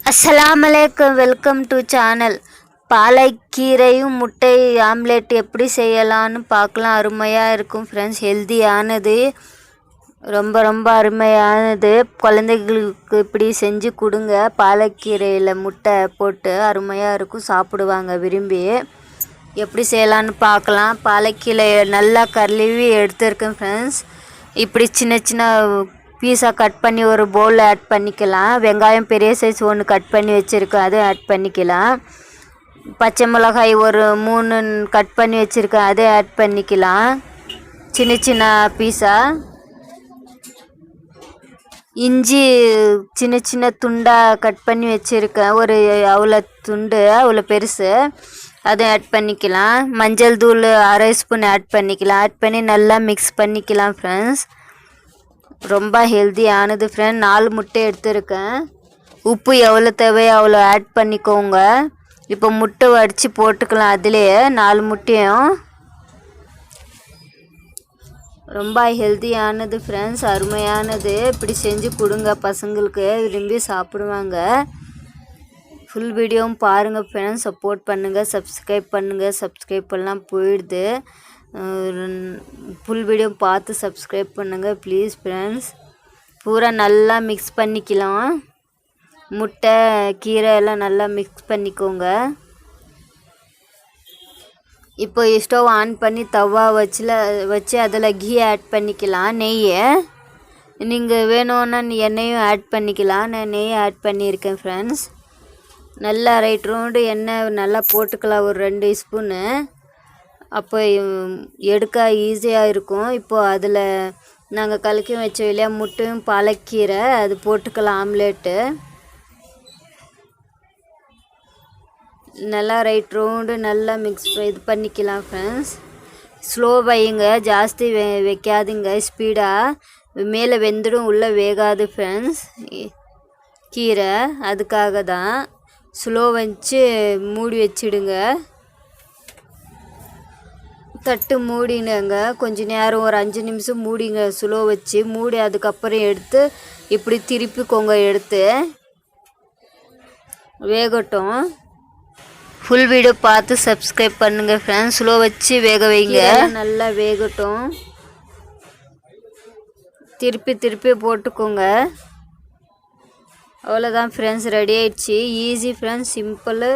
அஸ்ஸலாமலைக்கும், welcome to channel. பாலக்கீரையும் முட்டை omelette எப்படி செய்யலான்னு பார்க்கலாம். அருமையாக இருக்கும் ஃப்ரெண்ட்ஸ். ஹெல்தியானது, ரொம்ப ரொம்ப அருமையானது. குழந்தைகளுக்கு இப்படி செஞ்சு கொடுங்க. பாலக்கீரையில் முட்டை போட்டு அருமையாக இருக்கும், சாப்பிடுவாங்க விரும்பி. எப்படி செய்யலான்னு பார்க்கலாம். பாலக்கீரை நல்லா கழுவி எடுத்துருக்கேன் ஃப்ரெண்ட்ஸ். இப்படி சின்ன சின்ன பீஸாக கட் பண்ணி ஒரு பவுலில் ஆட் பண்ணிக்கலாம். வெங்காயம் பெரிய சைஸ் ஒன்று கட் பண்ணி வச்சுருக்கேன், அதுவும் ஆட் பண்ணிக்கலாம். பச்சை மிளகாய் ஒரு 3 கட் பண்ணி வச்சுருக்கேன், அதை ஆட் பண்ணிக்கலாம். சின்ன சின்ன பீஸாக இஞ்சி சின்ன சின்ன துண்டாக கட் பண்ணி வச்சுருக்கேன், ஒரு அவ்வளோ துண்டு, அவ்வளோ பெருசு, அதை ஆட் பண்ணிக்கலாம். மஞ்சள் தூள் 1/2 ஸ்பூன் ஆட் பண்ணிக்கலாம். ஆட் பண்ணி நல்லா மிக்ஸ் பண்ணிக்கலாம் ஃப்ரெண்ட்ஸ். ரொம்ப ஹெல்த்தியானது ஃப்ரெண்ட். 4 முட்டை எடுத்துருக்கேன். உப்பு எவ்வளோ தேவையோ அவ்வளோ ஆட் பண்ணிக்கோங்க. இப்போ முட்டை வடித்து போட்டுக்கலாம். அதுலேயே 4 முட்டையும். ரொம்ப ஹெல்த்தியானது ஃப்ரெண்ட்ஸ், அருமையானது. இப்படி செஞ்சு கொடுங்க, பசங்களுக்கு விரும்பி சாப்பிடுவாங்க. ஃபுல் வீடியோவும் பாருங்கள் ஃப்ரெண்ட்ஸ். சப்போர்ட் பண்ணுங்கள், சப்ஸ்கிரைப் பண்ணுங்கள். சப்ஸ்கிரைப் பண்ணலாம் போயிடுது. ஃபுல் வீடியோ பார்த்து சப்ஸ்கிரைப் பண்ணுங்கள் ப்ளீஸ் ஃப்ரெண்ட்ஸ். பூரா நல்லா மிக்ஸ் பண்ணிக்கலாம். முட்டை கீரை எல்லாம் நல்லா மிக்ஸ் பண்ணிக்கோங்க. இப்போ ஸ்டவ் ஆன் பண்ணி தவா வச்சு அதில் கீ ஆட் பண்ணிக்கலாம். நெய்யை நீங்கள் வேணும்னா எண்ணெயும் ஆட் பண்ணிக்கலாம். நான் நெய் ஆட் பண்ணியிருக்கேன் ஃப்ரெண்ட்ஸ். நல்லா ரைட் ரவுண்டு எண்ணெய் நல்லா போட்டுக்கலாம், ஒரு 2 ஸ்பூனு. அப்போ எடுக்க ஈஸியாக இருக்கும். இப்போது அதில் நாங்கள் கலக்கி வச்சோம் இல்லையா, முட்டையும் பாலக்கீரை, அது போட்டுக்கலாம் ஆம்லேட்டு. நல்லா ரைட் ரவுண்டு நல்லா இது பண்ணிக்கலாம் ஃப்ரெண்ட்ஸ். ஸ்லோ வையுங்க, ஜாஸ்தி வைக்காதீங்க. ஸ்பீடாக மேலே வெந்துடும், உள்ளே வேகாது ஃப்ரெண்ட்ஸ் கீரை. அதுக்காக தான் ஸ்லோ வச்சு மூடி வச்சிடுங்க. தட்டு மூடினுங்க, கொஞ்சம் நேரம் ஒரு 5 நிமிஷம் மூடிங்க ஸ்லோ வச்சு. மூடி அதுக்கப்புறம் எடுத்து இப்படி திருப்பிக்கோங்க, எடுத்து வேகட்டும். ஃபுல் வீடியோ பார்த்து சப்ஸ்கிரைப் பண்ணுங்கள் ஃப்ரெண்ட்ஸ். ஸ்லோ வச்சு வேக வைங்க, நல்லா வேகட்டும். திருப்பி திருப்பி போட்டுக்கோங்க. அவ்வளோதான் ஃப்ரெண்ட்ஸ், ரெடி ஆயிடுச்சு. ஈஸி ஃப்ரெண்ட்ஸ், சிம்பிளு,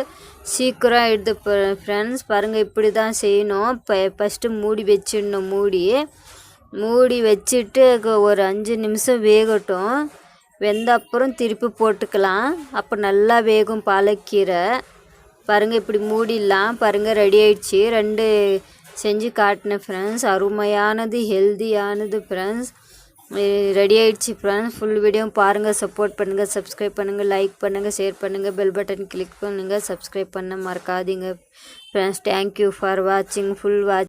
சீக்கிரம் ஆகிடுது ஃப்ரெண்ட்ஸ். பாருங்கள், இப்படி தான் செய்யணும். ஃபஸ்ட்டு மூடி வச்சிடணும். மூடி வச்சுட்டு ஒரு 5 நிமிஷம் வேகட்டும். வெந்த அப்புறம் திருப்பி போட்டுக்கலாம். அப்போ நல்லா வேகும் பாலக்கீரை. பாருங்கள், இப்படி மூடிடலாம். பாருங்கள், ரெடி ஆயிடுச்சு. 2 செஞ்சு காட்டினேன் ஃப்ரெண்ட்ஸ். அருமையானது, ஹெல்தியானது ஃப்ரெண்ட்ஸ். ரெடி ஆயிடுச்சு ஃப்ரெண்ட்ஸ். ஃபுல் வீடியோ பாருங்கள், சப்போர்ட் பண்ணுங்கள், சப்ஸ்கிரைப் பண்ணுங்கள், லைக் பண்ணுங்கள், ஷேர் பண்ணுங்கள், பெல் பட்டன் கிளிக் பண்ணுங்கள். சப்ஸ்கிரைப் பண்ண மறக்காதீங்க ஃப்ரெண்ட்ஸ். தேங்க்யூ ஃபார் வாட்சிங். Full watch